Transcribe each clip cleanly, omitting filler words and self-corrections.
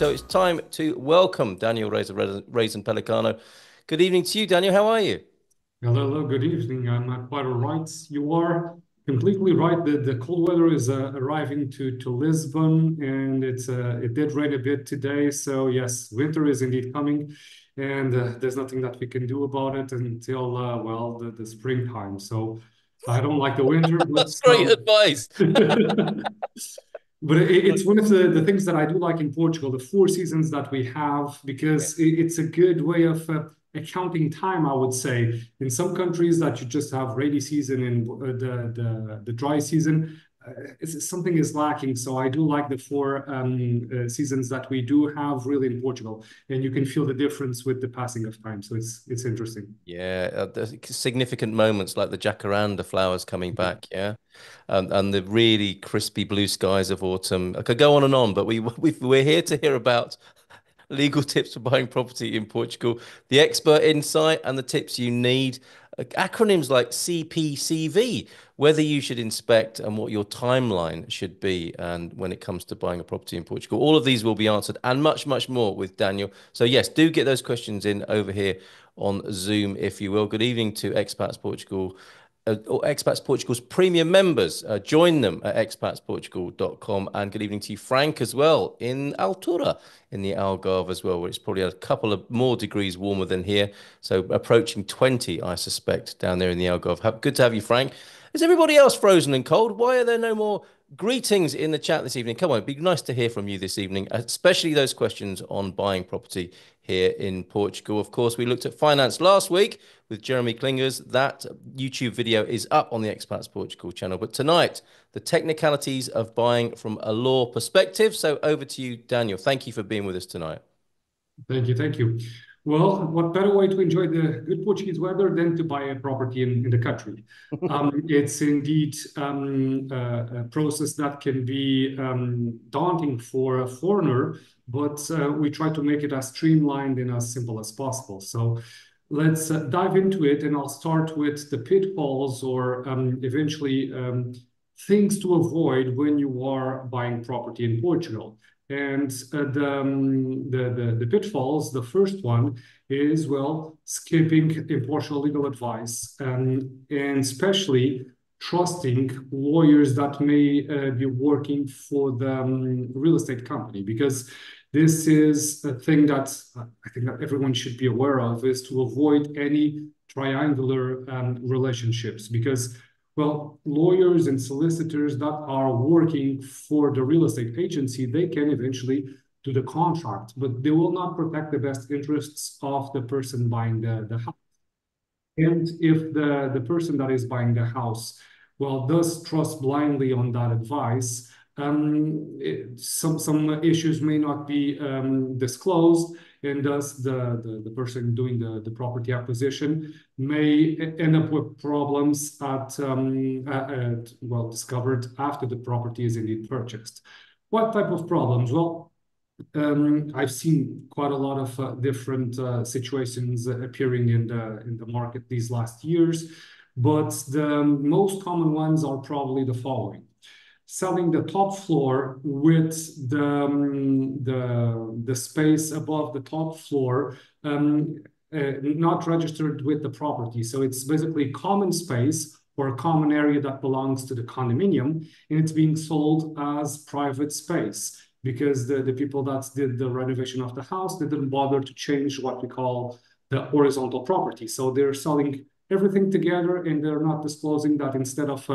So it's time to welcome Daniel Reis Pellicano. Good evening to you, Daniel. How are you? Hello, hello, good evening. I'm quite all right. You are completely right. The cold weather is arriving to Lisbon, and it did rain a bit today. So yes, winter is indeed coming, and there's nothing that we can do about it until well the springtime. So I don't like the winter, but That's great advice. but it's one of the things that I do like in Portugal, the four seasons that we have, Yeah. because it's a good way of accounting time, I would say. In some countries that you just have rainy season and the dry season, something is lacking. So I do like the four seasons that we do have really in Portugal, and you can feel the difference with the passing of time. So it's interesting. Yeah, the significant moments like the jacaranda flowers coming back, yeah, and the really crispy blue skies of autumn. I could go on and on, but we're here to hear about legal tips for buying property in Portugal, the expert insight and the tips you need. Acronyms like CPCV, whether you should inspect and what your timeline should be, and when it comes to buying a property in Portugal. All of these will be answered and much, much more with Daniel. So, yes, do get those questions in over here on Zoom, if you will. Good evening to Expats Portugal or Expats Portugal's premium members. Join them at expatsportugal.com. And good evening to you, Frank, as well, in Altura, in the Algarve as well, where it's probably a couple of more degrees warmer than here. So approaching 20, I suspect, down there in the Algarve. Good to have you, Frank. Is everybody else frozen and cold? Why are there no more greetings in the chat this evening? Come on, it'd be nice to hear from you this evening, especially those questions on buying property here in Portugal. Of course, we looked at finance last week with Jeremy Klingers. That YouTube video is up on the Expats Portugal channel. But tonight, the technicalities of buying from a law perspective. So over to you, Daniel. Thank you for being with us tonight. Thank you, thank you. Well, what better way to enjoy the good Portuguese weather than to buy a property in the country? It's indeed a process that can be daunting for a foreigner, but we try to make it as streamlined and as simple as possible. So let's dive into it, and I'll start with the pitfalls or eventually things to avoid when you are buying property in Portugal. And the pitfalls, the first one is, well, skipping impartial legal advice, and especially trusting lawyers that may be working for the real estate company, because this is a thing that I think that everyone should be aware of, is to avoid any triangular relationships, because well, lawyers and solicitors that are working for the real estate agency, they can eventually do the contract, but they will not protect the best interests of the person buying the house. And if the person that is buying the house, well, does trust blindly on that advice, some issues may not be disclosed, and thus the person doing the property acquisition may end up with problems well, discovered after the property is indeed purchased. What type of problems? Well, I've seen quite a lot of different situations appearing in the market these last years, but the most common ones are probably the following: selling the top floor with the space above the top floor not registered with the property. So it's basically common space or a common area that belongs to the condominium, and it's being sold as private space because the people that did the renovation of the house, they didn't bother to change what we call the horizontal property. So they're selling everything together, and they're not disclosing that instead of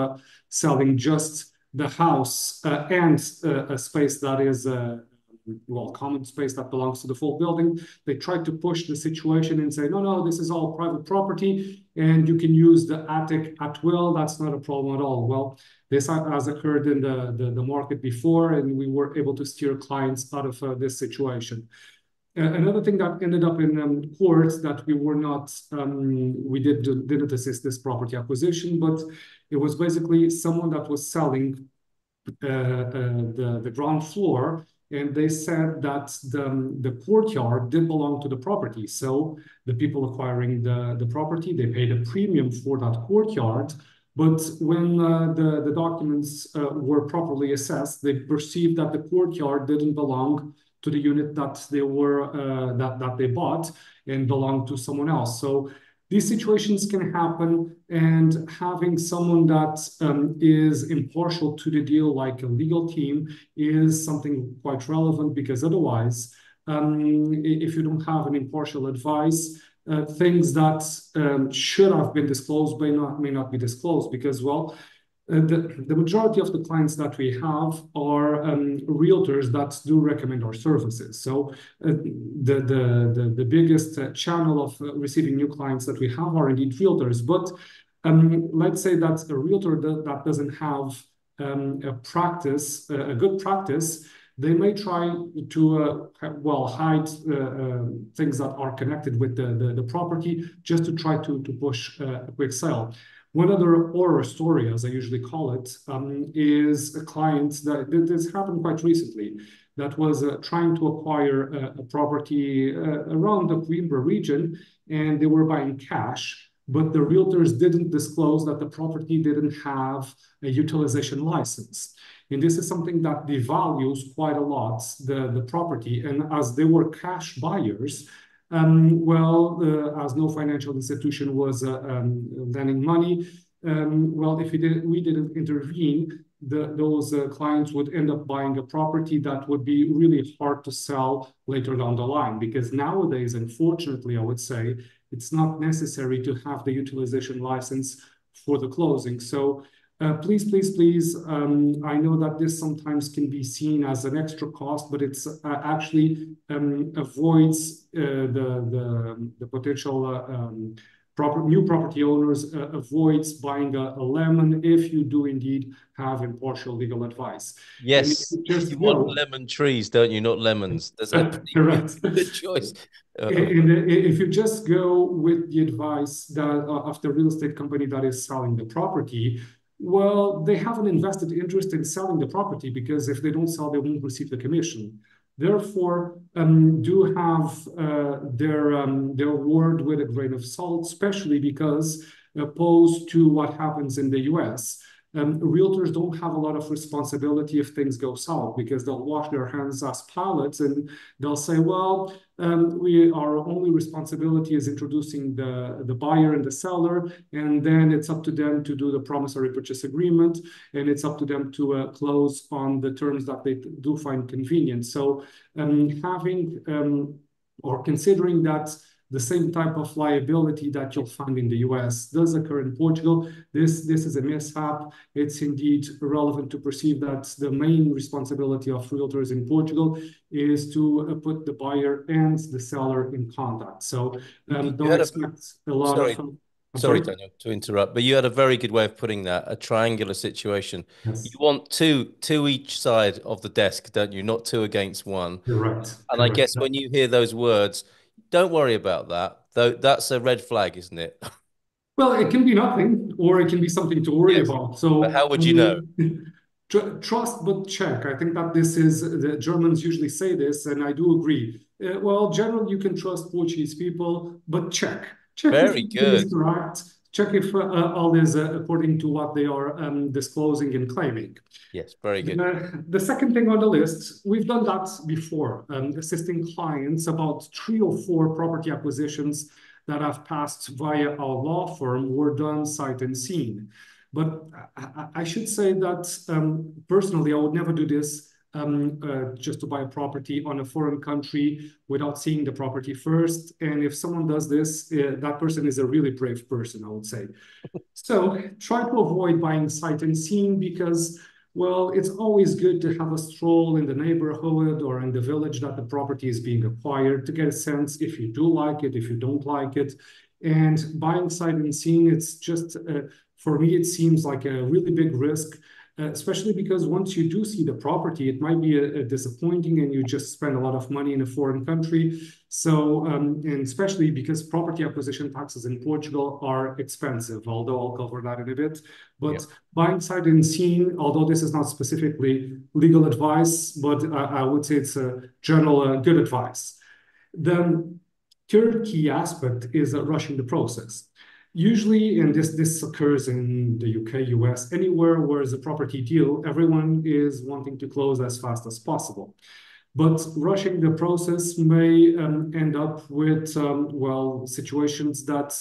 selling just the house and a space that is well, common space that belongs to the full building, they try to push the situation and say, no, no, this is all private property and you can use the attic at will. That's not a problem at all. Well, this has occurred in the market before, and we were able to steer clients out of this situation. Another thing that ended up in court that we were not, didn't assist this property acquisition, but it was basically someone that was selling the ground floor, and they said that the courtyard did belong to the property. So the people acquiring the property, they paid a premium for that courtyard. But when the documents were properly assessed, they perceived that the courtyard didn't belong to the unit that they bought and belonged to someone else. So these situations can happen, and having someone that is impartial to the deal, like a legal team, is something quite relevant, because otherwise, if you don't have an impartial advice, things that should have been disclosed may not be disclosed, because, well, the majority of the clients that we have are realtors that do recommend our services. So the biggest channel of receiving new clients that we have are indeed realtors. But let's say that a realtor that doesn't have a good practice, they may try to hide things that are connected with the property, just to try to push a quick sale. One other horror story, as I usually call it, is a client that this happened quite recently, that was trying to acquire a property around the Coimbra region, and they were buying cash, but the realtors didn't disclose that the property didn't have a utilization license. And this is something that devalues quite a lot the property. And as they were cash buyers, as no financial institution was lending money, if we didn't intervene, those clients would end up buying a property that would be really hard to sell later down the line. Because nowadays, unfortunately, I would say, it's not necessary to have the utilization license for the closing. So please, please, please, I know that this sometimes can be seen as an extra cost, but it's actually avoids the potential new property owners, avoids buying a lemon if you do indeed have impartial legal advice. And if Yes, you just you want go, lemon trees, don't you? Not lemons. That's a pretty correct. good choice. Uh, And if you just go with the advice that of the real estate company that is selling the property, well, they have an invested interest in selling the property, because if they don't sell, they won't receive the commission. Therefore, do have their word with a grain of salt, especially because, opposed to what happens in the US, realtors don't have a lot of responsibility if things go south, because they'll wash their hands as pilots, and they'll say, well, our only responsibility is introducing the buyer and the seller, and then it's up to them to do the promissory purchase agreement, and it's up to them to close on the terms that they do find convenient. So having or considering that the same type of liability that you'll find in the US does occur in Portugal, this is a mishap. It's indeed relevant to perceive that the main responsibility of realtors in Portugal is to put the buyer and the seller in contact. So you don't had a expect a lot of... sorry, I'm sorry, sorry? Daniel, to interrupt, but you had a very good way of putting that, a triangular situation. You Yes, want two each side of the desk, don't you? Not two against one. correct, And I correct. guess when you hear those words, don't worry about that. Though that's a red flag, isn't it? Well, it can be nothing, or it can be something to worry Yes. about. But So how would you know? trust but check. I think that this is, the Germans usually say this, and I do agree. Well, generally, you can trust Portuguese people, but check. Check if Very everything is good. correct. Check if all is according to what they are disclosing and claiming. Yes, very good. The second thing on the list, we've done that before, assisting clients about 3 or 4 property acquisitions that have passed via our law firm were done sight unseen. But I should say that personally, I would never do this just to buy a property on a foreign country without seeing the property first. And if someone does this, that person is a really brave person, I would say. So try to avoid buying sight unseen, because, well, it's always good to have a stroll in the neighborhood or in the village that the property is being acquired, to get a sense if you do like it, if you don't like it. And buying sight unseen, it's just, for me, it seems like a really big risk, especially because once you do see the property, it might be a disappointing, and you just spend a lot of money in a foreign country. So, and especially because property acquisition taxes in Portugal are expensive, although I'll cover that in a bit. Yeah. But buying sight unseen, although this is not specifically legal advice, but I would say it's a general good advice. The third key aspect is rushing the process. Usually, and this occurs in the UK, US, anywhere where there's a property deal, everyone is wanting to close as fast as possible. But rushing the process may end up with, well, situations that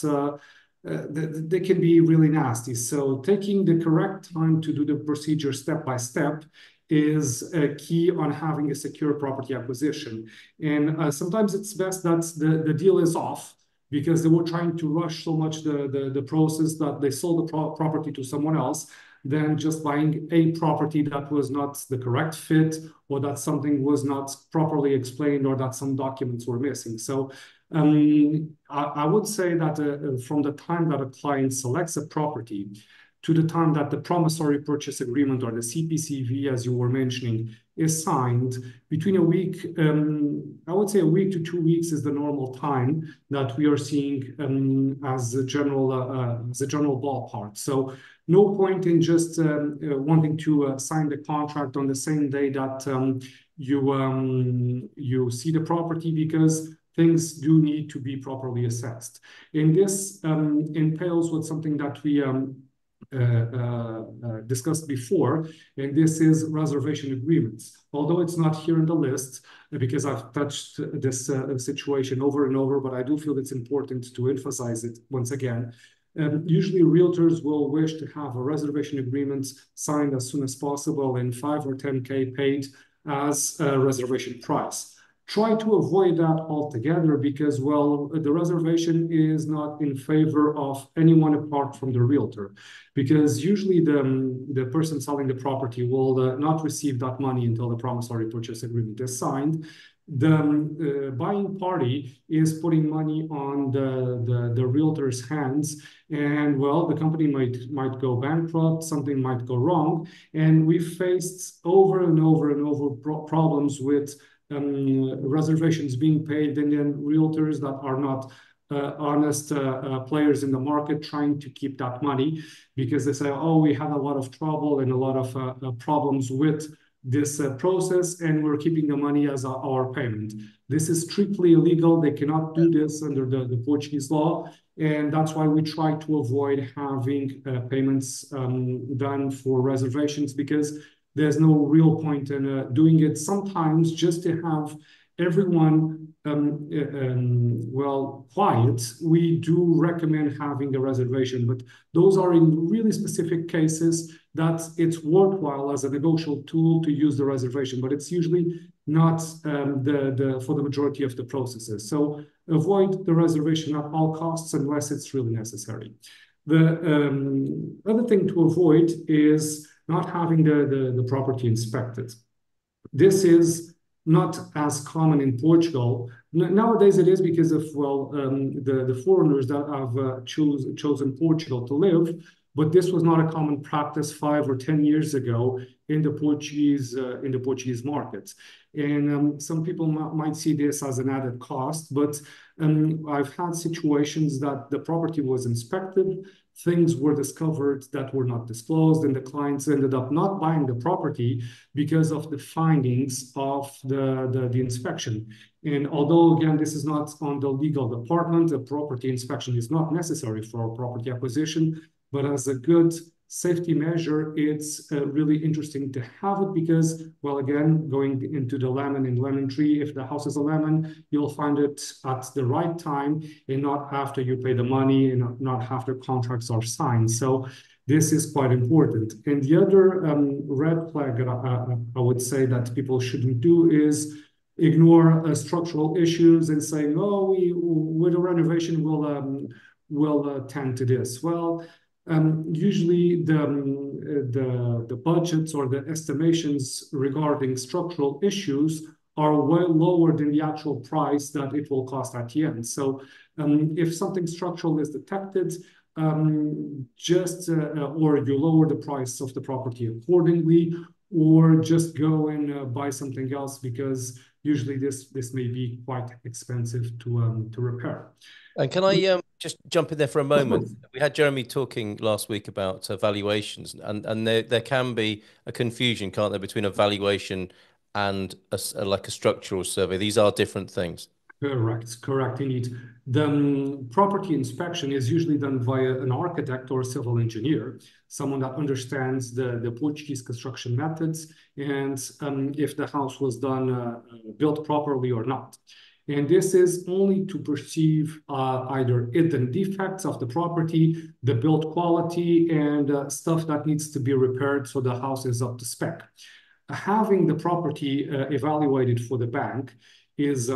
they can be really nasty. So taking the correct time to do the procedure step by step is key on having a secure property acquisition. And sometimes it's best that the deal is off because they were trying to rush so much the process that they sold the property to someone else than just buying a property that was not the correct fit or that something was not properly explained or that some documents were missing. So I would say that from the time that a client selects a property to the time that the promissory purchase agreement or the CPCV, as you were mentioning, is signed, between a week, I would say a week to 2 weeks is the normal time that we are seeing as a general ballpark. So no point in just wanting to sign the contract on the same day that you see the property because things do need to be properly assessed. And this entails with something that we discussed before, and this is reservation agreements. Although it's not here in the list, because I've touched this situation over and over, but I do feel it's important to emphasize it once again. Usually realtors will wish to have a reservation agreement signed as soon as possible and 5 or 10K paid as a reservation price. Try to avoid that altogether because, well, the reservation is not in favor of anyone apart from the realtor, because usually the person selling the property will not receive that money until the promissory purchase agreement is signed. The buying party is putting money on the realtor's hands, and well, the company might go bankrupt, something might go wrong, and we've faced over and over and over problems with reservations being paid, and then realtors that are not honest players in the market trying to keep that money because they say, oh, we had a lot of trouble and a lot of problems with this process, and we're keeping the money as our payment. This is strictly illegal. They cannot do this under the Portuguese law, and that's why we try to avoid having payments done for reservations because there's no real point in doing it sometimes just to have everyone well quiet. We do recommend having a reservation, but those are in really specific cases that it's worthwhile as a negotiable tool to use the reservation, but it's usually not for the majority of the processes. So avoid the reservation at all costs unless it's really necessary. The other thing to avoid is not having the property inspected. This is not as common in Portugal. Nowadays it is because of, well, the foreigners that have chosen Portugal to live, but this was not a common practice 5 or 10 years ago in the Portuguese markets. And some people might see this as an added cost, but I've had situations that the property was inspected, things were discovered that were not disclosed, and the clients ended up not buying the property because of the findings of the inspection. And although, again, this is not on the legal department, a property inspection is not necessary for property acquisition, but as a good safety measure, it's really interesting to have it because, well, again, going into the lemon and lemon tree, if the house is a lemon, you'll find it at the right time and not after you pay the money and not after contracts are signed. So this is quite important. And the other red flag that I would say that people shouldn't do is ignore structural issues and saying, oh, with a renovation, we'll tend to this. Well, usually the budgets or the estimations regarding structural issues are well lower than the actual price that it will cost at the end. So if something structural is detected, or you lower the price of the property accordingly, or just go and buy something else because usually this may be quite expensive to repair. And can I just jump in there for a Of moment? course. We had Jeremy talking last week about valuations, and there can be a confusion, can't there, between a valuation and like a structural survey. These are different things. Correct indeed. The property inspection is usually done via an architect or civil engineer, someone that understands the Portuguese construction methods and if the house was done built properly or not. And this is only to perceive either hidden defects of the property, the build quality, and stuff that needs to be repaired so the house is up to spec. Having the property evaluated for the bank is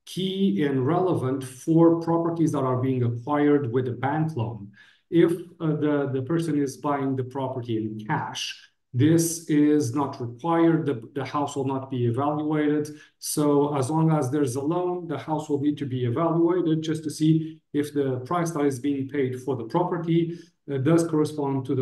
key and relevant for properties that are being acquired with a bank loan. If the person is buying the property in cash, this is not required. The house will not be evaluated. So as long as there's a loan, the house will need to be evaluated just to see if the price that is being paid for the property does correspond to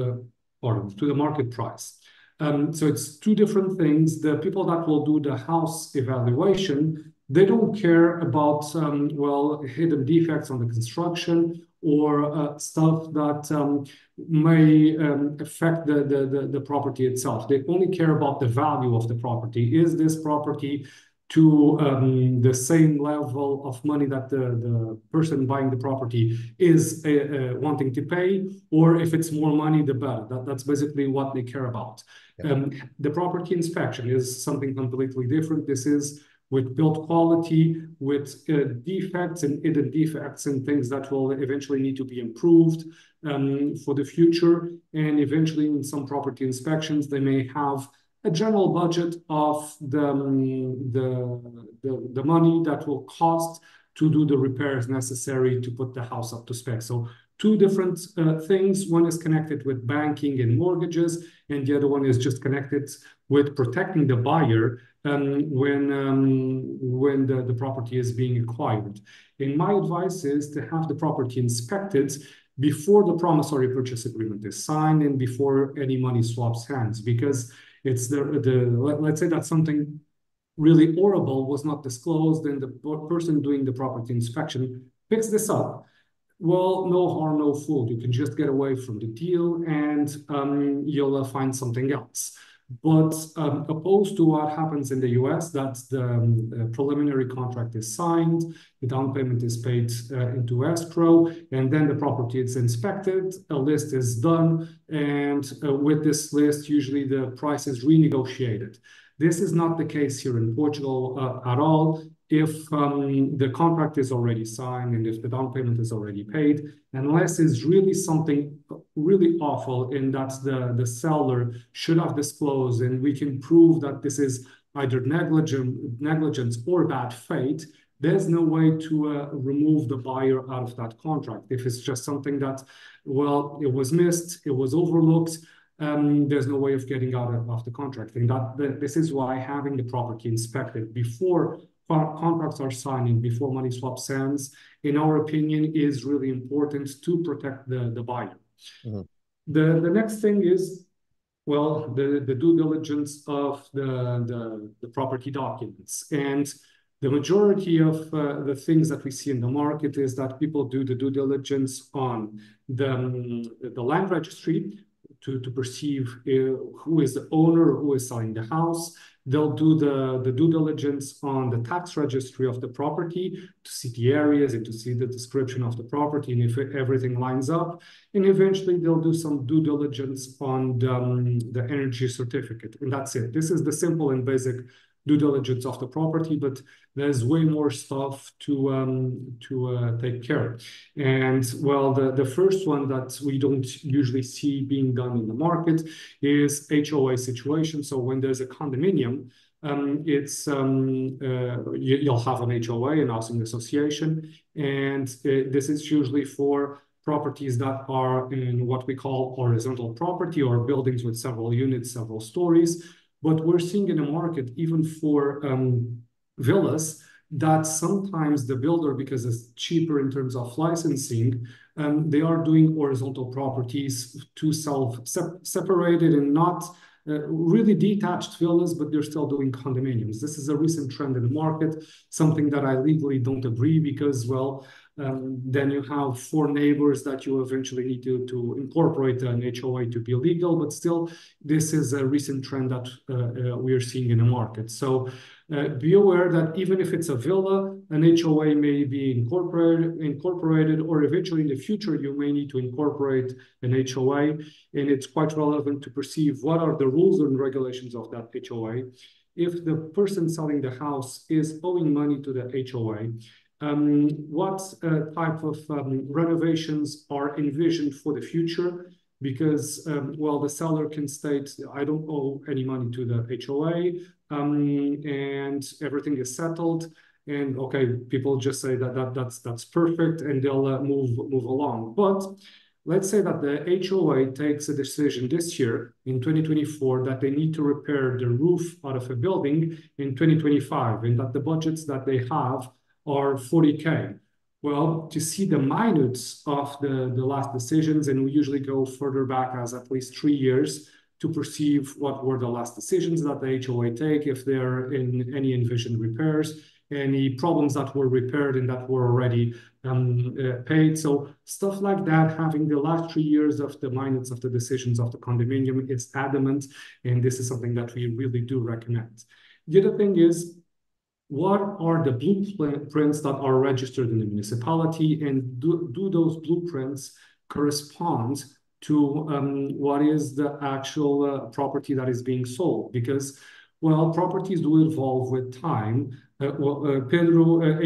the market price. So it's two different things. The people that will do the house evaluation, they don't care about, hidden defects on the construction or stuff that may affect the property itself. They only care about the value of the property. Is this property to the same level of money that the person buying the property is wanting to pay, or if it's more money, the better. That's basically what they care about. Yeah. The property inspection is something completely different. This is with build quality, with defects and hidden defects and things that will eventually need to be improved for the future. And eventually in some property inspections, they may have a general budget of the money that will cost to do the repairs necessary to put the house up to spec. So two different things. One is connected with banking and mortgages, and the other one is just connected with protecting the buyer when the property is being acquired. And my advice is to have the property inspected before the promissory purchase agreement is signed and before any money swaps hands, because it's let's say that something really horrible was not disclosed and the person doing the property inspection picks this up. Well, no harm, no foul. You can just get away from the deal and you'll find something else. But opposed to what happens in the US, that the preliminary contract is signed, the down payment is paid into escrow, and then the property is inspected, a list is done, and with this list, usually the price is renegotiated. This is not the case here in Portugal at all. If the contract is already signed and if the down payment is already paid, unless it's really something really awful in that the seller should have disclosed and we can prove that this is either negligence or bad faith, there's no way to remove the buyer out of that contract. If it's just something that, well, it was missed, it was overlooked, there's no way of getting out of the contract. And this is why having the property inspected before contracts are signed and before money swap ends, in our opinion, is really important to protect the buyer. Mm-hmm. The next thing is, well, the due diligence of the property documents. And the majority of the things that we see in the market is that people do the due diligence on the land registry to perceive who is the owner, who is selling the house. They'll do the due diligence on the tax registry of the property to see the areas and to see the description of the property and if everything lines up. And eventually they'll do some due diligence on the energy certificate. And that's it. This is the simple and basic due diligence of the property, but there's way more stuff to take care of. And well, the first one that we don't usually see being done in the market is HOA situation. So when there's a condominium, you'll have an HOA, an housing association, and this is usually for properties that are in what we call horizontal property or buildings with several units, several stories. But we're seeing in the market, even for villas, that sometimes the builder, because it's cheaper in terms of licensing, they are doing horizontal properties to separated and not really detached villas, but they're still doing condominiums. This is a recent trend in the market, something that I legally don't agree because, well, Then you have 4 neighbors that you eventually need to incorporate an HOA to be legal, but still, this is a recent trend that we are seeing in the market. So be aware that even if it's a villa, an HOA may be incorporated, or eventually in the future, you may need to incorporate an HOA, and it's quite relevant to perceive what are the rules and regulations of that HOA. If the person selling the house is owing money to the HOA, what type of renovations are envisioned for the future? Because, well, the seller can state, I don't owe any money to the HOA, and everything is settled. And okay, people just say that's perfect, and they'll move along. But let's say that the HOA takes a decision this year in 2024 that they need to repair the roof out of a building in 2025, and that the budgets that they have are 40K. Well, to see the minutes of the last decisions, and we usually go further back as at least 3 years to perceive what were the last decisions that the HOA take, if there in any envisioned repairs, any problems that were repaired and that were already paid. So stuff like that, having the last 3 years of the minutes of the decisions of the condominium is adamant, and this is something that we really do recommend. The other thing is, what are the blueprints that are registered in the municipality, and do those blueprints correspond to what is the actual property that is being sold? Because, well, properties do evolve with time. Pedro,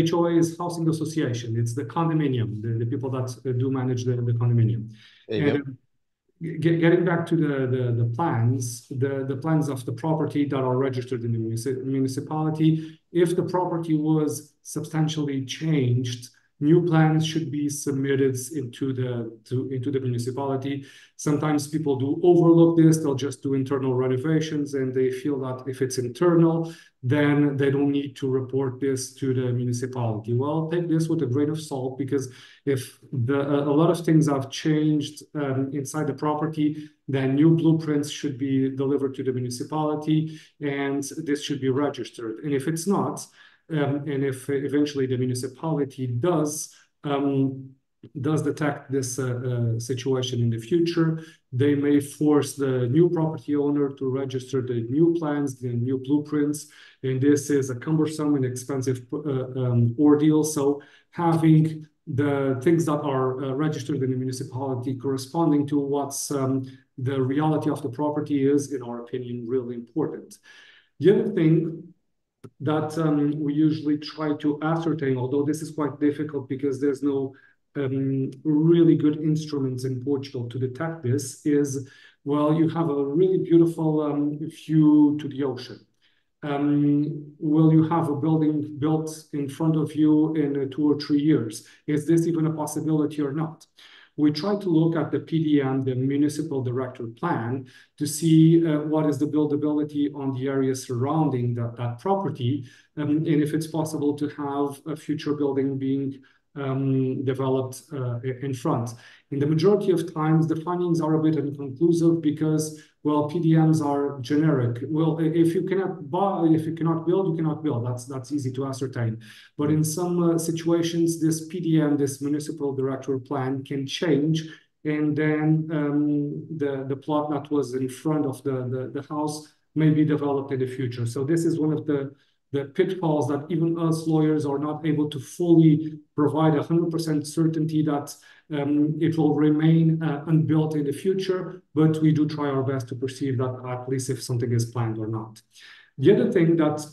HOA is housing association. It's the condominium, the people that do manage the condominium. There you go. And getting back to the plans, the plans of the property that are registered in the municipality, if the property was substantially changed, new plans should be submitted into the municipality. Sometimes people do overlook this. They'll just do internal renovations, and they feel that if it's internal, then they don't need to report this to the municipality. Well, take this with a grain of salt, because if a lot of things have changed inside the property, then new blueprints should be delivered to the municipality, and this should be registered. And if it's not, and if eventually the municipality does detect this situation in the future, they may force the new property owner to register the new plans, the new blueprints, and this is a cumbersome and expensive ordeal. So having the things that are registered in the municipality corresponding to what's the reality of the property is, in our opinion, really important. The other thing that we usually try to ascertain, although this is quite difficult because there's no really good instruments in Portugal to detect this, is, well, you have a really beautiful view to the ocean. Will you have a building built in front of you in 2 or 3 years? Is this even a possibility or not? We try to look at the PDM, the Municipal Director Plan, to see what is the buildability on the area surrounding that property, and if it's possible to have a future building being developed in front. In the majority of times, the findings are a bit inconclusive because, well, PDMs are generic. Well, if you cannot build, you cannot build. That's easy to ascertain. But in some situations, this PDM, this Municipal Director Plan, can change, and then the plot that was in front of the house may be developed in the future. So this is one of the pitfalls that even us lawyers are not able to fully provide 100% certainty that it will remain unbuilt in the future, but we do try our best to perceive that at least if something is planned or not. The other thing that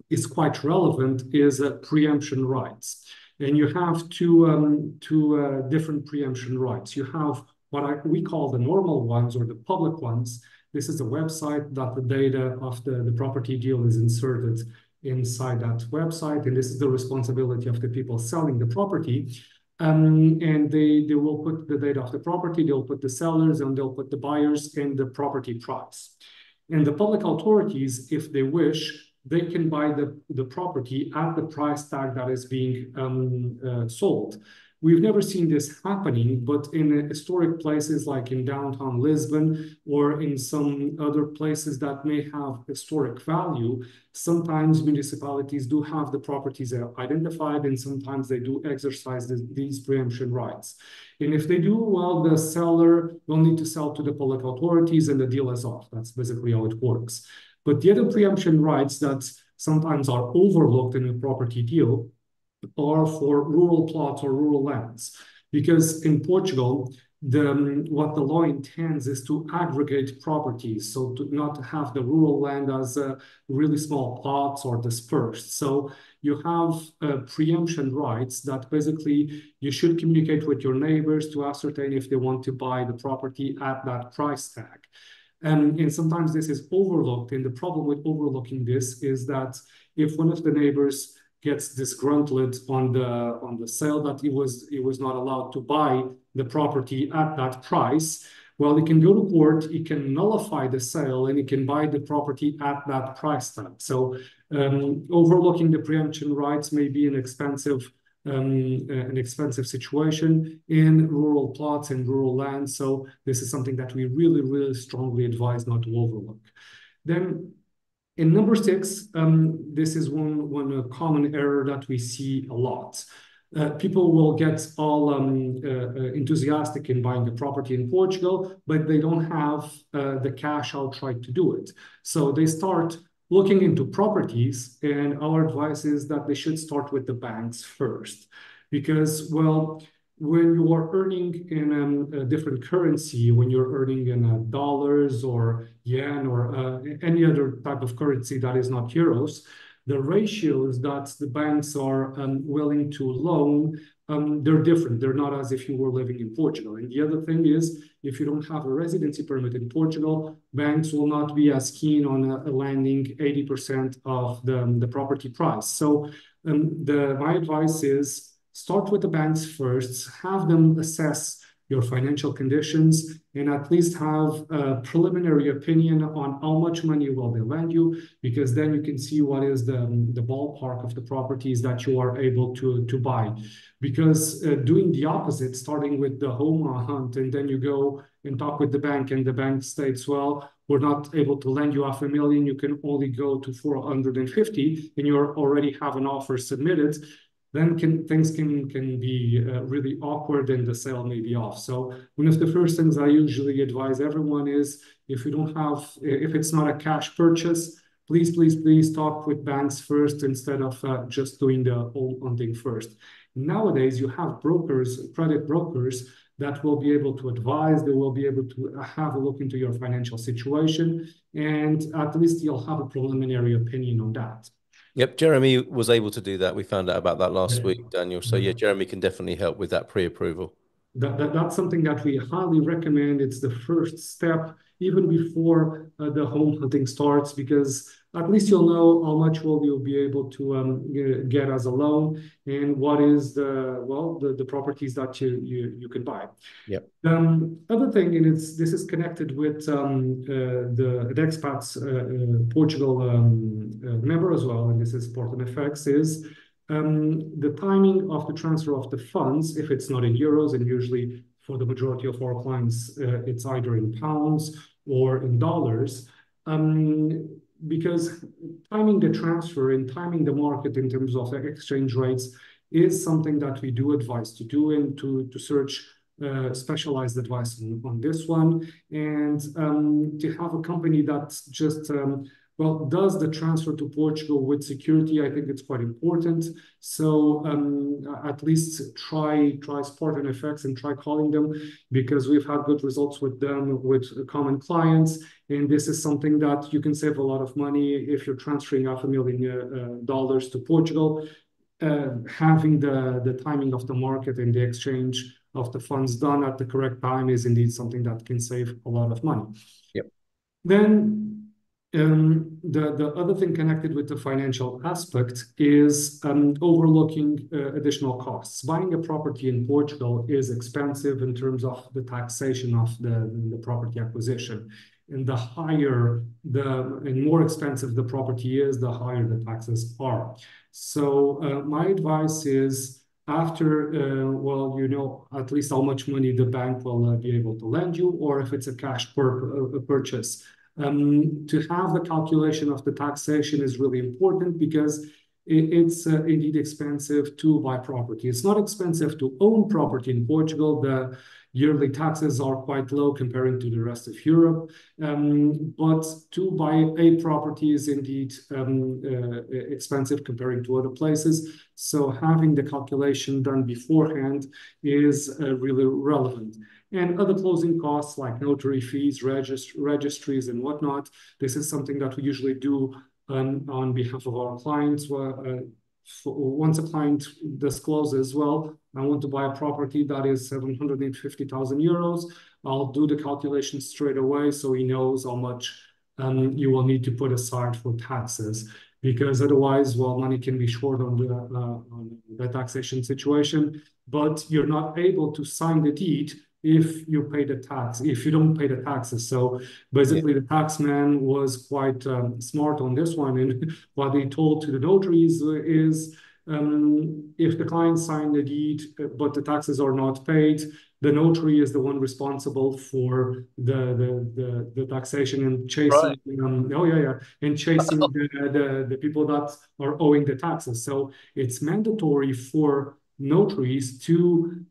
is quite relevant is preemption rights. And you have two different preemption rights. You have what we call the normal ones, or the public ones. This is a website that the data of the property deal is inserted inside that website, and this is the responsibility of the people selling the property. And they will put the data of the property, they'll put the sellers, and they'll put the buyers and the property price. And the public authorities, if they wish, they can buy the property at the price tag that is being sold. We've never seen this happening, but in historic places like in downtown Lisbon or in some other places that may have historic value, sometimes municipalities do have the properties identified, and sometimes they do exercise these preemption rights. And if they do, well, the seller will need to sell to the public authorities and the deal is off. That's basically how it works. But the other preemption rights that sometimes are overlooked in a property deal are for rural plots or rural lands. Because in Portugal, what the law intends is to aggregate properties, so to not have the rural land as really small plots or dispersed. So you have preemption rights that basically you should communicate with your neighbors to ascertain if they want to buy the property at that price tag. And sometimes this is overlooked. And the problem with overlooking this is that if one of the neighbors gets disgruntled on the sale that he was not allowed to buy the property at that price, well, he can go to court, he can nullify the sale, and he can buy the property at that price tag. So overlooking the preemption rights may be an expensive situation in rural plots and rural lands. So this is something that we really, really strongly advise not to overlook. Then in number 6, this is one common error that we see a lot. People will get all enthusiastic in buying a property in Portugal, but they don't have the cash outright to do it. So they start looking into properties, and our advice is that they should start with the banks first. Because, well, when you are earning in a different currency, when you're earning in dollars or yen or any other type of currency that is not euros, the ratios that the banks are willing to loan, they're different. They're not as if you were living in Portugal. And the other thing is, if you don't have a residency permit in Portugal, banks will not be as keen on lending 80% of the property price. So my advice is, start with the banks first, have them assess your financial conditions, and at least have a preliminary opinion on how much money will they lend you, because then you can see what is the ballpark of the properties that you are able to buy. Because doing the opposite, starting with the home hunt, and then you go and talk with the bank, and the bank states, well, we're not able to lend you 500,000, you can only go to 450, and you already have an offer submitted, then things can be really awkward and the sale may be off. So one of the first things I usually advise everyone is, if it's not a cash purchase, please talk with banks first instead of just doing the home hunting first. Nowadays, you have brokers, credit brokers, that will be able to advise, they will be able to have a look into your financial situation, and at least you'll have a preliminary opinion on that. Yep, Jeremy was able to do that. We found out about that last Yeah. week, Daniel. So yeah, Jeremy can definitely help with that pre-approval. That's something that we highly recommend. It's the first step, even before the home hunting starts, because at least you'll know how much will you be able to get as a loan, and what is the properties that you can buy. Yep. Other thing, and this is connected with the Expats Portugal member as well, and this is important effects, is the timing of the transfer of the funds, if it's not in euros, and usually for the majority of our clients, it's either in pounds or in dollars. Because timing the transfer and timing the market in terms of exchange rates is something that we do advise to do, and to search specialized advice on this one, and to have a company that just does the transfer to Portugal with security. I think it's quite important. So at least try Sport and FX and try calling them, because we've had good results with them, with common clients. And this is something that you can save a lot of money if you're transferring $500,000 to Portugal. Having the timing of the market and the exchange of the funds done at the correct time is indeed something that can save a lot of money. Yep. Then the other thing connected with the financial aspect is overlooking additional costs. Buying a property in Portugal is expensive in terms of the taxation of the property acquisition. And the higher and more expensive the property is, the higher the taxes are. So my advice is, after, well, you know at least how much money the bank will be able to lend you, or if it's a cash purchase. To have the calculation of the taxation is really important because it's indeed expensive to buy property. It's not expensive to own property in Portugal. The yearly taxes are quite low comparing to the rest of Europe. But to buy a property is indeed expensive comparing to other places. So having the calculation done beforehand is really relevant. And other closing costs like notary fees, registries, and whatnot. This is something that we usually do on behalf of our clients. Once a client discloses, well, I want to buy a property that is 750,000 euros, I'll do the calculation straight away so he knows how much you will need to put aside for taxes. Because otherwise, well, money can be short on the taxation situation, but you're not able to sign the deed if you pay the tax, if you don't pay the taxes. So Yeah. basically, the taxman was quite smart on this one. And what they told to the notaries is if the client signed the deed, but the taxes are not paid, the notary is the one responsible for the taxation and Right. chasing and chasing the people that are owing the taxes. So it's mandatory for notaries to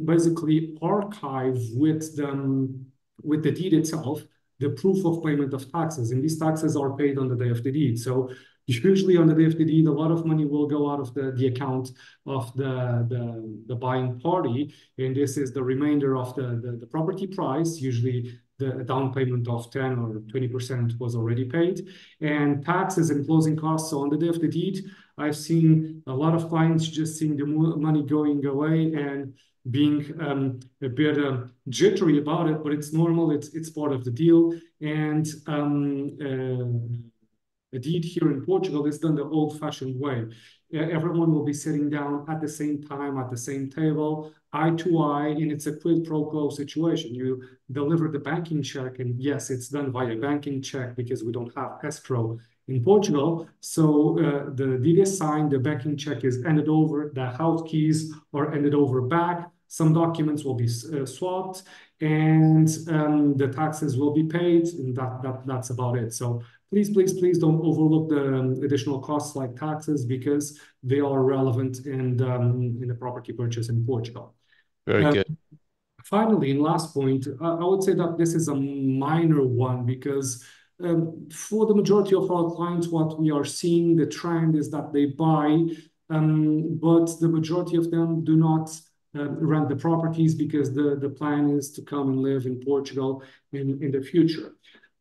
basically archive with the deed itself the proof of payment of taxes, and these taxes are paid on the day of the deed. So usually on the day of the deed, a lot of money will go out of the account of the buying party, and this is the remainder of the property price. Usually the down payment of 10 or 20% was already paid, and taxes and closing costs. So on the day of the deed, I've seen a lot of clients just seeing the money going away and being a bit jittery about it, but it's normal. It's part of the deal. And a deed here in Portugal is done the old-fashioned way. Everyone will be sitting down at the same time, at the same table, eye to eye, and it's a quid pro quo situation. You deliver the banking check, and yes, it's done via banking check because we don't have escrow in Portugal. So the deed is signed, the banking check is handed over, the house keys are handed over back, some documents will be swapped, and the taxes will be paid, and that's about it. So please don't overlook the additional costs like taxes because they are relevant in the property purchase in Portugal. Very Um, good. Finally, and last point, I would say that this is a minor one because for the majority of our clients, what we are seeing, the trend is that they buy, but the majority of them do not rent the properties because the plan is to come and live in Portugal in the future.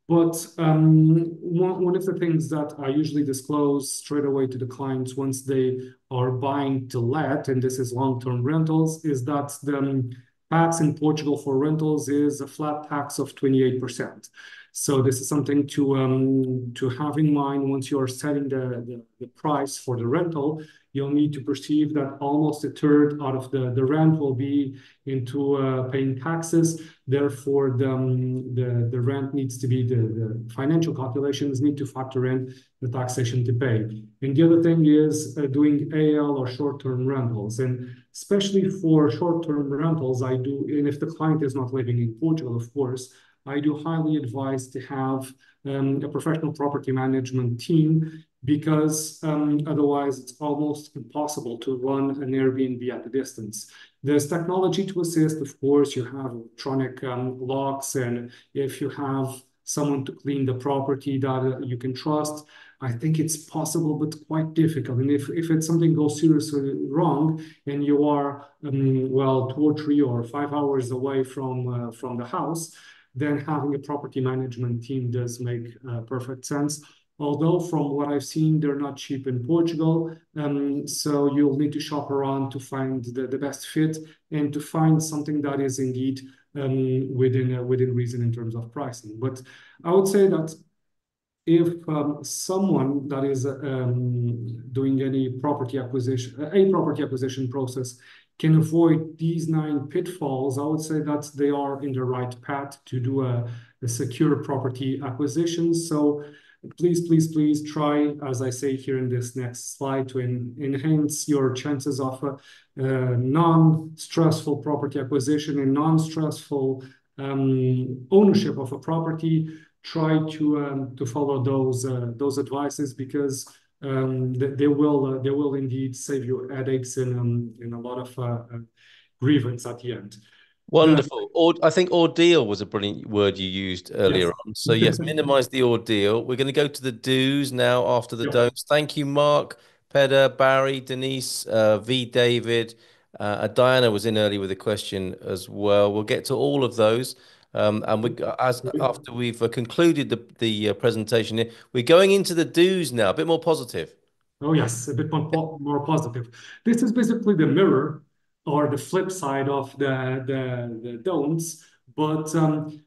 But one of the things that I usually disclose straight away to the clients once they are buying to let, and this is long-term rentals, is that the tax in Portugal for rentals is a flat tax of 28%. So this is something to have in mind once you are setting the price for the rental. You'll need to perceive that almost a third out of the rent will be into paying taxes. Therefore, the rent needs to be the financial calculations need to factor in the taxation to pay. And the other thing is doing AL or short-term rentals. And especially for short-term rentals, I do, and if the client is not living in Portugal, of course, I do highly advise to have a professional property management team because otherwise it's almost impossible to run an Airbnb at a distance. There's technology to assist, of course. You have electronic locks, and if you have someone to clean the property that you can trust, I think it's possible, but quite difficult. And if it's something goes seriously wrong and you are, well, 2 or 3 or 5 hours away from the house, then having a property management team does make perfect sense. Although from what I've seen, they're not cheap in Portugal. So you'll need to shop around to find the best fit and to find something that is indeed within reason in terms of pricing. But I would say that if someone that is doing any property acquisition, a property acquisition process can avoid these 9 pitfalls, I would say that they are in the right path to do a secure property acquisition. So please try, as I say here in this next slide, to enhance your chances of non-stressful property acquisition and non-stressful ownership of a property. Try to follow those advices, because they will indeed save you headaches and a lot of grievance at the end. The Wonderful. Or I think ordeal was a brilliant word you used earlier Yes. on. So yes, minimize the ordeal. We're going to go to the do's now after the Yep. don'ts. Thank you, Mark, Peder, Barry, Denise, V. David. Diana was in early with a question as well. We'll get to all of those. And we, as after we've concluded the presentation here, we're going into the do's now, a bit more positive. Oh, yes, a bit more positive. This is basically the mirror or the flip side of the don'ts. But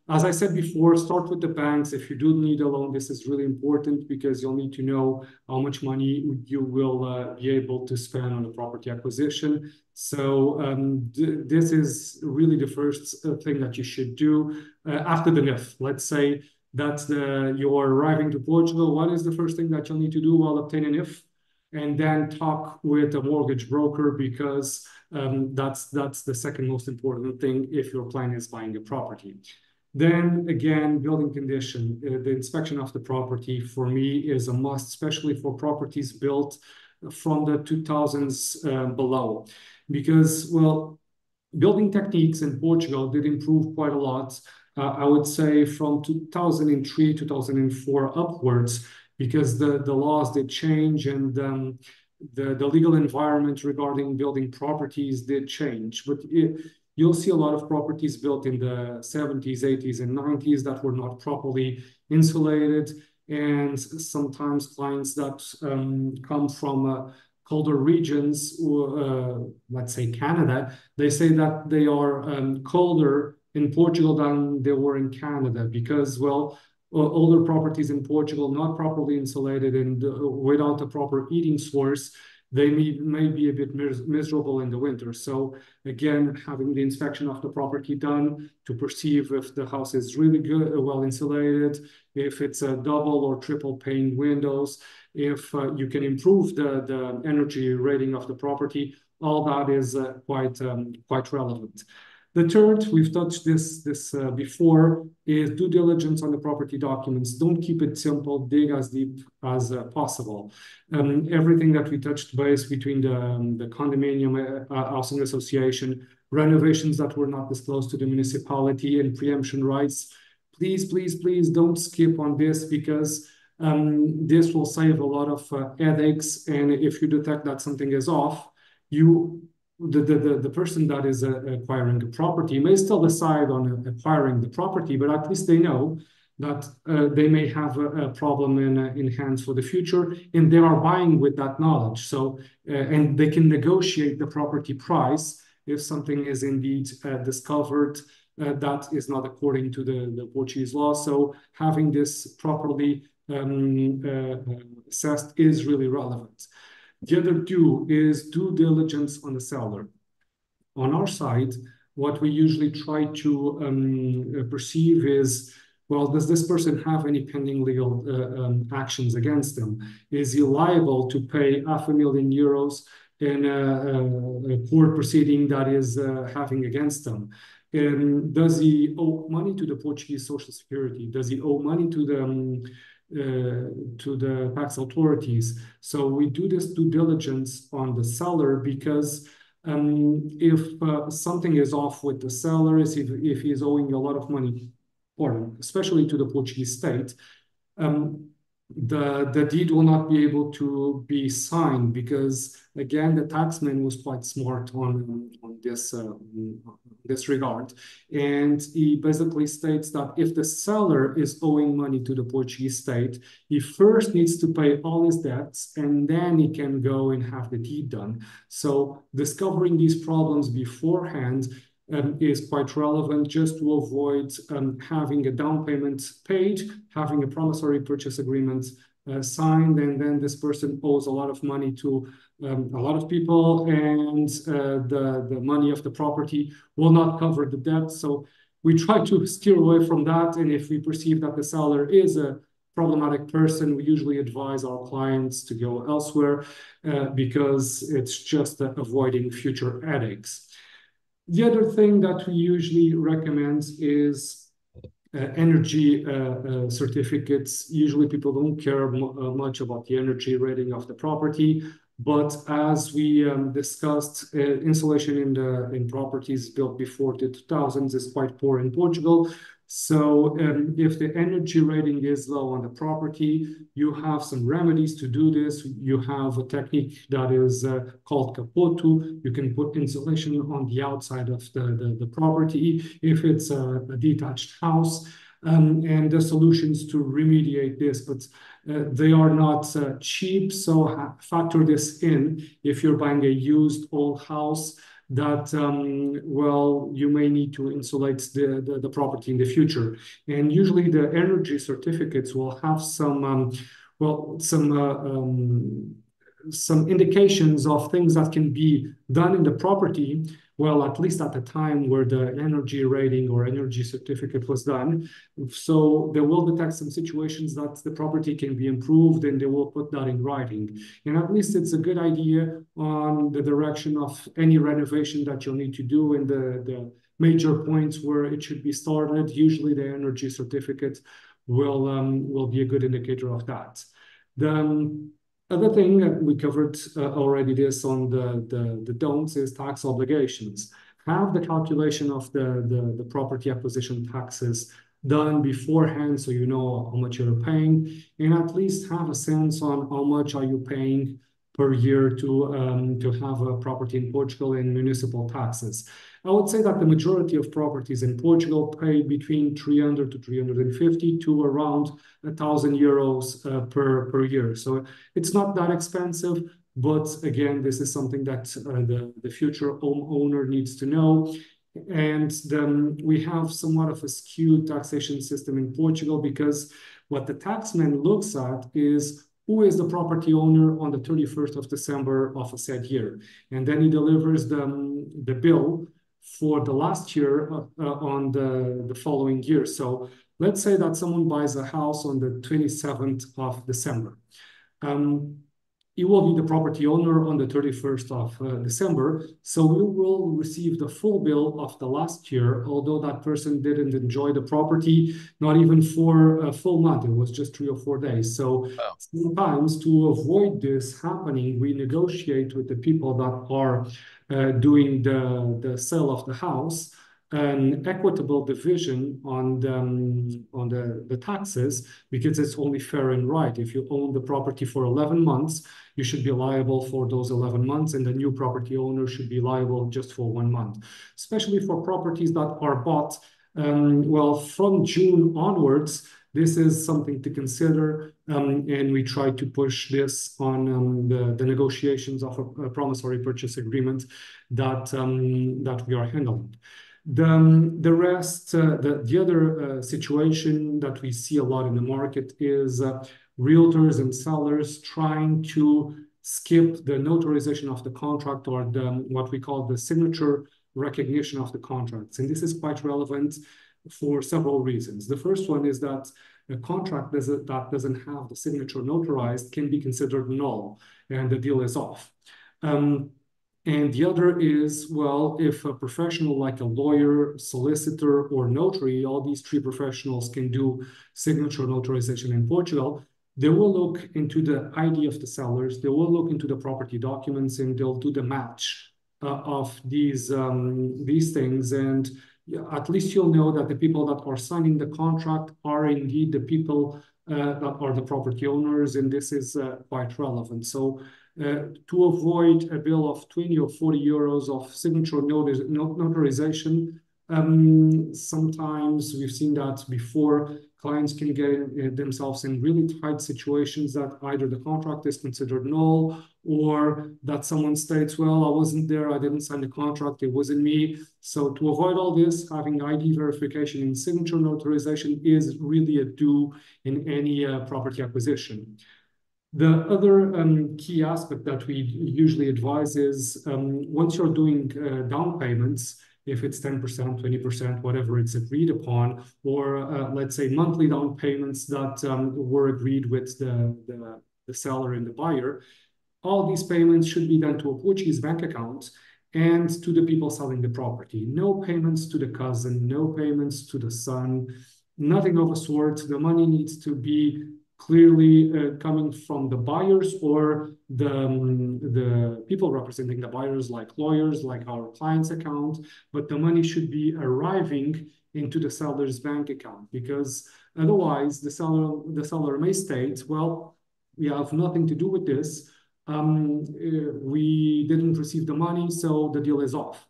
as I said before, start with the banks. If you do need a loan, this is really important, because you'll need to know how much money you will be able to spend on a property acquisition. So this is really the first thing that you should do after the NIF. Let's say that you're arriving to Portugal. What is the first thing that you'll need to do? Well, obtain an NIF, and then talk with a mortgage broker, because that's the second most important thing if your plan is buying a property. Then again, building condition. The inspection of the property for me is a must, especially for properties built from the 2000s below, because, well, building techniques in Portugal did improve quite a lot. I would say from 2003, 2004 upwards, because the laws did change, and the legal environment regarding building properties did change. But you'll see a lot of properties built in the 70s, 80s, and 90s that were not properly insulated. And sometimes clients that come from colder regions, let's say Canada, they say that they are colder in Portugal than they were in Canada, because, well, older properties in Portugal not properly insulated and without a proper heating source, they may be a bit miserable in the winter. So again, having the inspection of the property done to perceive if the house is really good, well insulated, if it's a double or triple pane windows, if you can improve the energy rating of the property, all that is quite relevant. The third, we've touched this before, is due diligence on the property documents. Don't keep it simple, dig as deep as possible. Everything that we touched base between the condominium housing association, renovations that were not disclosed to the municipality, and preemption rights. Please don't skip on this, because this will save a lot of headaches. And if you detect that something is off, the person that is acquiring a property may still decide on acquiring the property, but at least they know that they may have a problem in hands for the future, and they are buying with that knowledge. So, and they can negotiate the property price if something is indeed discovered that is not according to the Portuguese law. So having this properly assessed is really relevant. The other two is due diligence on the seller. On our side, what we usually try to perceive is, well, does this person have any pending legal actions against them? Is he liable to pay €500,000 in a court proceeding that is having against them? Does he owe money to the Portuguese Social Security? Does he owe money to the tax authorities? So we do this due diligence on the seller, because if something is off with the seller, if he is owing a lot of money, or especially to the Portuguese state, the deed will not be able to be signed, because again, the taxman was quite smart on this regard, and he basically states that if the seller is owing money to the Portuguese state, he first needs to pay all his debts, and then he can go and have the deed done. So discovering these problems beforehand is quite relevant, just to avoid having a down payment paid, having a promissory purchase agreement signed, and then this person owes a lot of money to a lot of people, and the money of the property will not cover the debt. So we try to steer away from that, and if we perceive that the seller is a problematic person, we usually advise our clients to go elsewhere because it's just avoiding future headaches. The other thing that we usually recommend is energy certificates. Usually people don't care much about the energy rating of the property, but as we discussed, insulation in properties built before the 2000s is quite poor in Portugal. So if the energy rating is low on the property, you have some remedies to do this. You have a technique that is called capoto. You can put insulation on the outside of the property if it's a detached house. And the solutions to remediate this, but they are not cheap. So factor this in if you're buying a used old house that, well, you may need to insulate the property in the future. And usually the energy certificates will have some indications of things that can be done in the property, well, at least at the time where the energy rating or energy certificate was done. So they will detect some situations that the property can be improved, and they will put that in writing. And at least it's a good idea on the direction of any renovation that you'll need to do in the major points where it should be started. Usually the energy certificate will be a good indicator of that. The other thing that we covered already this on the don'ts is tax obligations. Have the calculation of the property acquisition taxes done beforehand so you know how much you're paying, and at least have a sense on how much are you paying per year to have a property in Portugal in municipal taxes. I would say that the majority of properties in Portugal pay between 300 to 350 to around 1,000 euros per year. So it's not that expensive, but again, this is something that the future homeowner needs to know. And then we have somewhat of a skewed taxation system in Portugal because what the taxman looks at is who is the property owner on the 31st of December of a said year. And then he delivers the bill for the last year on the following year. So let's say that someone buys a house on the 27th of December. He will be the property owner on the 31st of December. So we will receive the full bill of the last year, although that person didn't enjoy the property, not even for a full month. It was just 3 or 4 days. So Wow. sometimes to avoid this happening, we negotiate with the people that are doing the sale of the house an equitable division on the taxes, because it's only fair and right. If you own the property for 11 months, you should be liable for those 11 months, and the new property owner should be liable just for 1 month, especially for properties that are bought well from June onwards. This is something to consider, and we try to push this on the negotiations of a promissory purchase agreement that we are handling. The rest, the other situation that we see a lot in the market is realtors and sellers trying to skip the notarization of the contract, or what we call the signature recognition of the contracts. And this is quite relevant for several reasons. The first one is that a contract that doesn't have the signature notarized can be considered null, and the deal is off. And the other is, well, if a professional like a lawyer, solicitor, or notary, all these 3 professionals can do signature notarization in Portugal, they will look into the ID of the sellers, they will look into the property documents, and they'll do the match of these things. And at least you'll know that the people that are signing the contract are indeed the people that are the property owners, and this is quite relevant. So to avoid a bill of 20 or 40 euros of signature notarization, sometimes we've seen that before. Clients can get themselves in really tight situations that either the contract is considered null, or that someone states, well, I wasn't there, I didn't sign the contract, it wasn't me. So to avoid all this, having ID verification and signature notarization is really a do in any property acquisition. The other key aspect that we usually advise is once you're doing down payments, if it's 10%, 20%, whatever it's agreed upon, or let's say monthly down payments that were agreed with the seller and the buyer. All these payments should be done to a Portuguese bank account and to the people selling the property. No payments to the cousin, no payments to the son, nothing of a sort. The money needs to be clearly coming from the buyers or the people representing the buyers, like lawyers, like our client's account, but the money should be arriving into the seller's bank account, because otherwise the seller may state, well, we have nothing to do with this. We didn't receive the money, so the deal is off.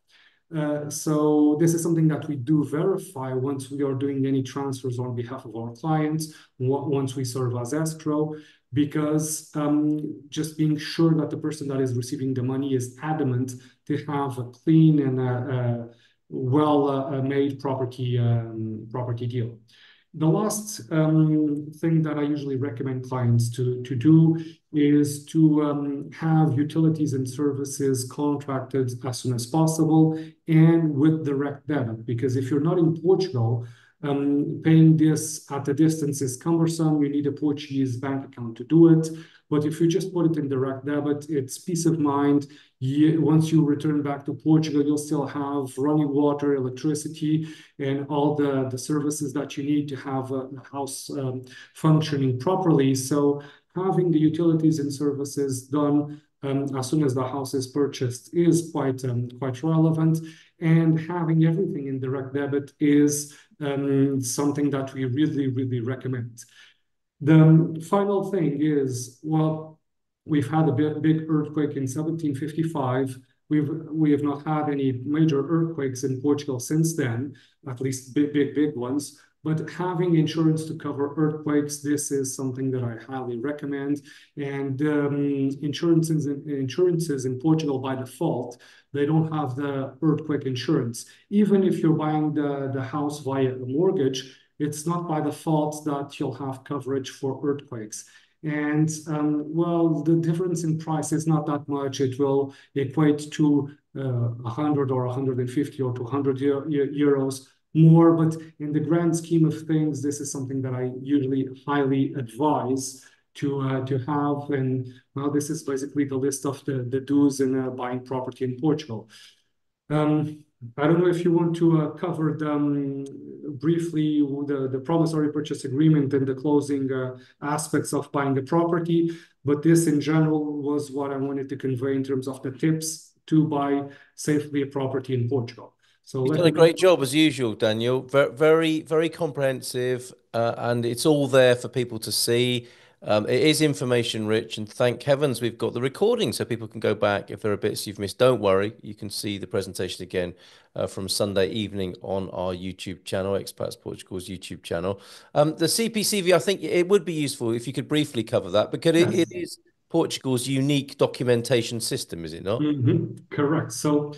So this is something that we do verify once we are doing any transfers on behalf of our clients, once we serve as escrow, because just being sure that the person that is receiving the money is adamant to have a clean and well-made property deal. The last thing that I usually recommend clients to do is to have utilities and services contracted as soon as possible and with direct debit. Because if you're not in Portugal, paying this at a distance is cumbersome. You need a Portuguese bank account to do it. But if you just put it in direct debit, it's peace of mind. Once you return back to Portugal, you'll still have running water, electricity, and all the services that you need to have a house functioning properly. So having the utilities and services done as soon as the house is purchased is quite relevant. And having everything in direct debit is something that we really, really recommend. The final thing is, well, we've had a big earthquake in 1755. We have not had any major earthquakes in Portugal since then, at least big ones. But having insurance to cover earthquakes, this is something that I highly recommend. And insurances in Portugal by default, they don't have the earthquake insurance. Even if you're buying the house via a mortgage, it's not by default that you'll have coverage for earthquakes. And well, the difference in price is not that much. It will equate to 100 or 150 or 200 euros more. But in the grand scheme of things, this is something that I usually highly advise to have. And well, this is basically the list of the do's in buying property in Portugal. I don't know if you want to cover briefly the promissory purchase agreement and the closing aspects of buying a property, but this in general was what I wanted to convey in terms of the tips to buy safely a property in Portugal. So You've let done a me know. great job as usual, Daniel. Very, very comprehensive, and it's all there for people to see. It is information rich, and thank heavens we've got the recording so people can go back if there are bits you've missed. Don't worry, you can see the presentation again from Sunday evening on our YouTube channel, Expats Portugal's YouTube channel. The CPCV, I think it would be useful if you could briefly cover that, because it Yes. is Portugal's unique documentation system, is it not? Correct. So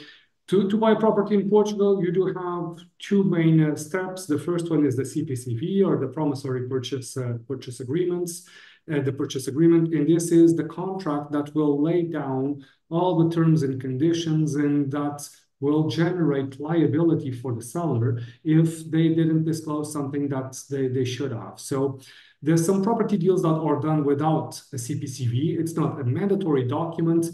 to buy property in Portugal, you do have two main steps. The first one is the CPCV, or the promissory purchase agreements. The purchase agreement, and this is the contract that will lay down all the terms and conditions, and that will generate liability for the seller if they didn't disclose something that they should have. So there's some property deals that are done without a CPCV. It's not a mandatory document,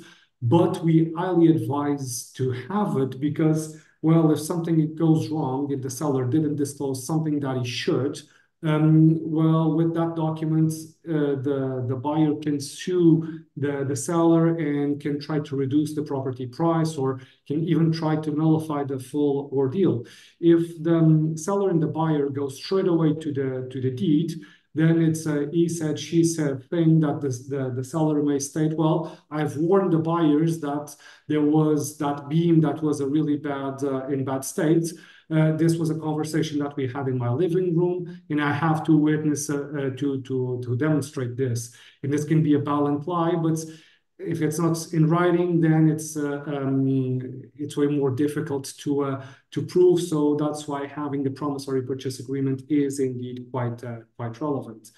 but we highly advise to have it because, well, if something goes wrong, if the seller didn't disclose something that he should, well, with that document, the buyer can sue the seller and can try to reduce the property price, or can even try to nullify the full ordeal. If the seller and the buyer go straight away to the deed, then it's a he said, she said thing that the seller may state, well, I've warned the buyers that there was that beam that was a really bad in bad state. This was a conversation that we had in my living room, and I have to witness to demonstrate this. And this can be a balance lie, but if it's not in writing, then it's way more difficult to prove. So that's why having the promissory purchase agreement is indeed quite relevant.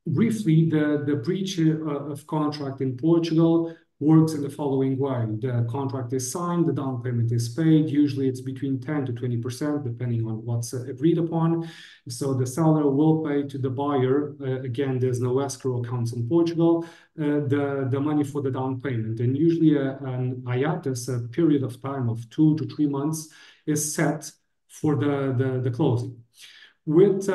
Briefly, the breach of contract in Portugal, works in the following way. The contract is signed, the down payment is paid. Usually it's between 10 to 20%, depending on what's agreed upon. So the seller will pay to the buyer. Again, there's no escrow accounts in Portugal, the money for the down payment. And usually an hiatus, a period of time of 2 to 3 months, is set for the closing. With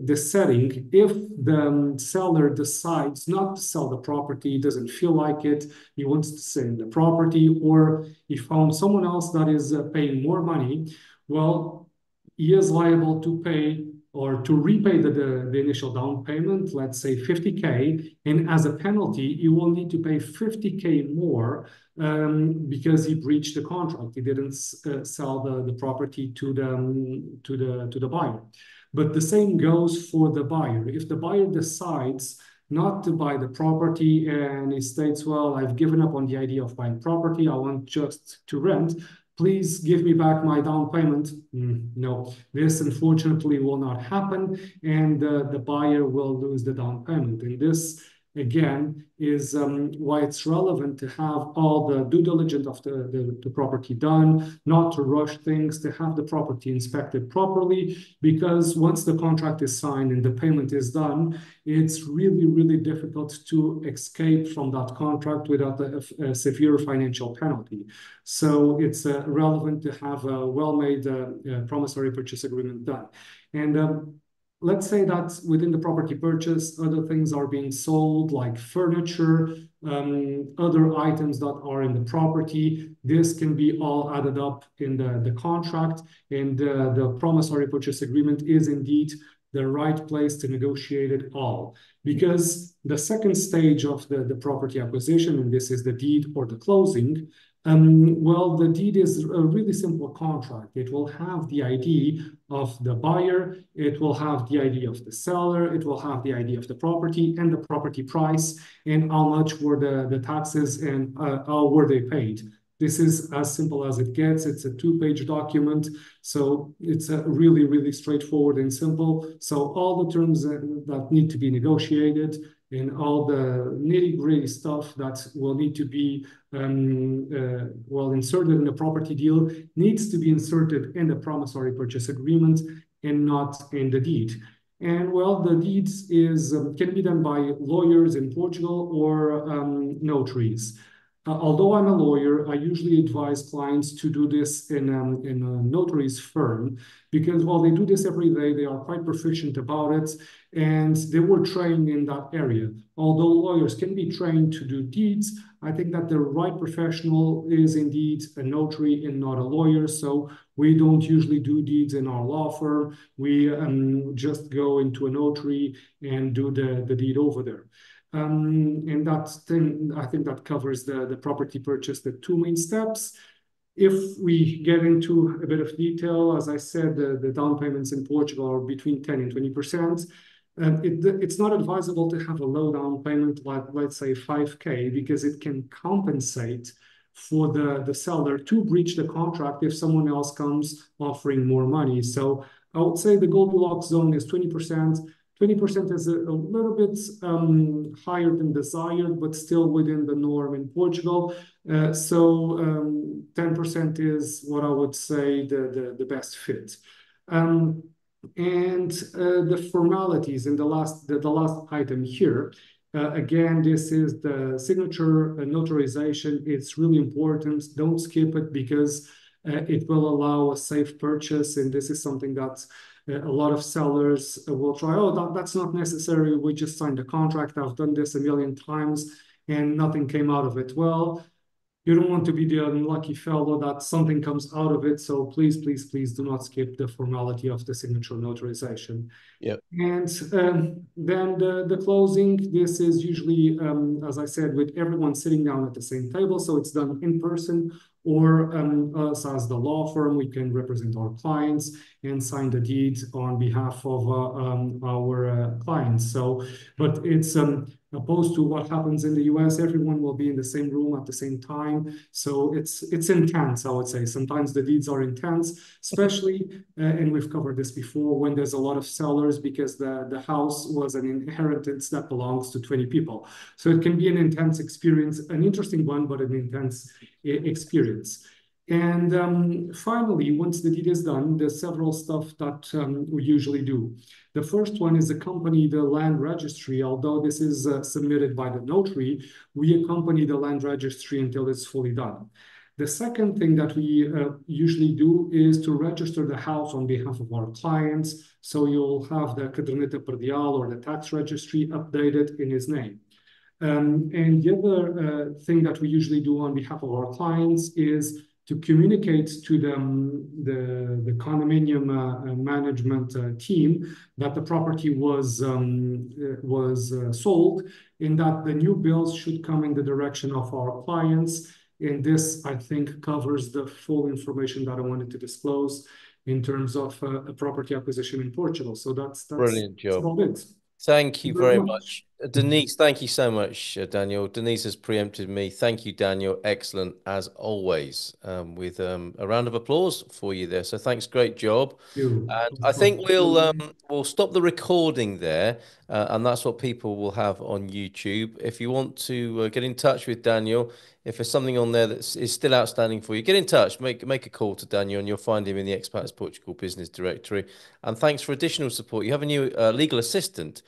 this setting, if the seller decides not to sell the property, doesn't feel like it, he wants to stay in the property, or he found someone else that is paying more money, well, he is liable to pay or to repay the initial down payment, let's say 50K, and as a penalty, you will need to pay 50K more because he breached the contract. He didn't sell the property to the buyer. But the same goes for the buyer. If the buyer decides not to buy the property and he states, well, I've given up on the idea of buying property, I want just to rent, please give me back my down payment. No, this unfortunately will not happen, and the buyer will lose the down payment. And this, again, is why it's relevant to have all the due diligence of the property done, not to rush things, to have the property inspected properly, because once the contract is signed and the payment is done, it's really, really difficult to escape from that contract without a severe financial penalty. So it's relevant to have a well-made promissory purchase agreement done. And let's say that within the property purchase, other things are being sold, like furniture, other items that are in the property. This can be all added up in the contract, and the promissory purchase agreement is indeed the right place to negotiate it all. Because the second stage of the property acquisition, and this is the deed or the closing, well, the deed is a really simple contract. It will have the ID of the buyer, it will have the ID of the seller, it will have the ID of the property and the property price, and how much were the taxes and how were they paid. This is as simple as it gets. It's a 2-page document, so it's really, really straightforward and simple. So all the terms that need to be negotiated and all the nitty-gritty stuff that will need to be inserted in the property deal needs to be inserted in the promissory purchase agreement and not in the deed. And well, the deeds can be done by lawyers in Portugal or notaries. Although I'm a lawyer, I usually advise clients to do this in a notary's firm because while they do this every day, they are quite proficient about it and they were trained in that area. Although lawyers can be trained to do deeds, I think that the right professional is indeed a notary and not a lawyer. So we don't usually do deeds in our law firm. We just go into a notary and do the deed over there. And that thing, I think that covers the property purchase, the 2 main steps. If we get into a bit of detail, as I said, the down payments in Portugal are between 10 and 20%. It's not advisable to have a low down payment, like let's say 5K, because it can compensate for the seller to breach the contract if someone else comes offering more money. So I would say the Goldilocks zone is 20%. 20% is a little bit higher than desired, but still within the norm in Portugal. So 10% is what I would say the best fit. And the formalities in the last item here. Again, this is the signature notarization. It's really important. Don't skip it because it will allow a safe purchase, and this is something that a lot of sellers will try. Oh, that's not necessary. We just signed a contract. I've done this a million times and nothing came out of it. Well, you don't want to be the unlucky fellow that something comes out of it. So please, please, please do not skip the formality of the signature notarization. Yep. And then the closing, this is usually, as I said, with everyone sitting down at the same table. So it's done in person, or us as the law firm, we can represent our clients and sign the deed on behalf of our clients. So, but it's opposed to what happens in the US. Everyone will be in the same room at the same time. So it's intense, I would say. Sometimes the deeds are intense, especially, and we've covered this before, when there's a lot of sellers because the house was an inheritance that belongs to 20 people. So it can be an intense experience, an interesting one, but an intense experience. And finally, once the deed is done, there's several stuff that we usually do. The first one is accompany the land registry. Although this is submitted by the notary, we accompany the land registry until it's fully done. The second thing that we usually do is to register the house on behalf of our clients. So you'll have the caderneta perdial or the tax registry updated in his name. And the other thing that we usually do on behalf of our clients is to communicate to the condominium management team that the property was sold, and that the new bills should come in the direction of our clients. And this, I think, covers the full information that I wanted to disclose in terms of a property acquisition in Portugal. So that's Brilliant job. about it. Thank Thank you you very very much. much. Denise, thank you so much, Daniel. Denise has preempted me. Thank you, Daniel. Excellent as always. With a round of applause for you there. So thanks, great job. You. And I think we'll stop the recording there, and that's what people will have on YouTube. If you want to get in touch with Daniel, if there's something on there that is still outstanding for you, get in touch. Make a call to Daniel, and you'll find him in the Expats Portugal Business Directory. And thanks for additional support. You have a new legal assistant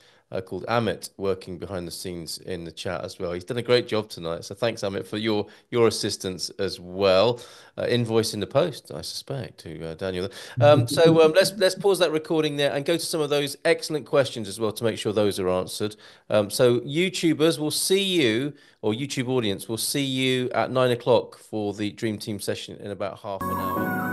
called Amit working behind the scenes in the chat as well. He's done a great job tonight. So thanks, Amit, for your assistance as well. Invoice in the post, I suspect, to Daniel. Let's pause that recording there and go to some of those excellent questions as well to make sure those are answered. So YouTubers will see you, or YouTube audience will see you at 9 o'clock for the Dream Team session in about half an hour.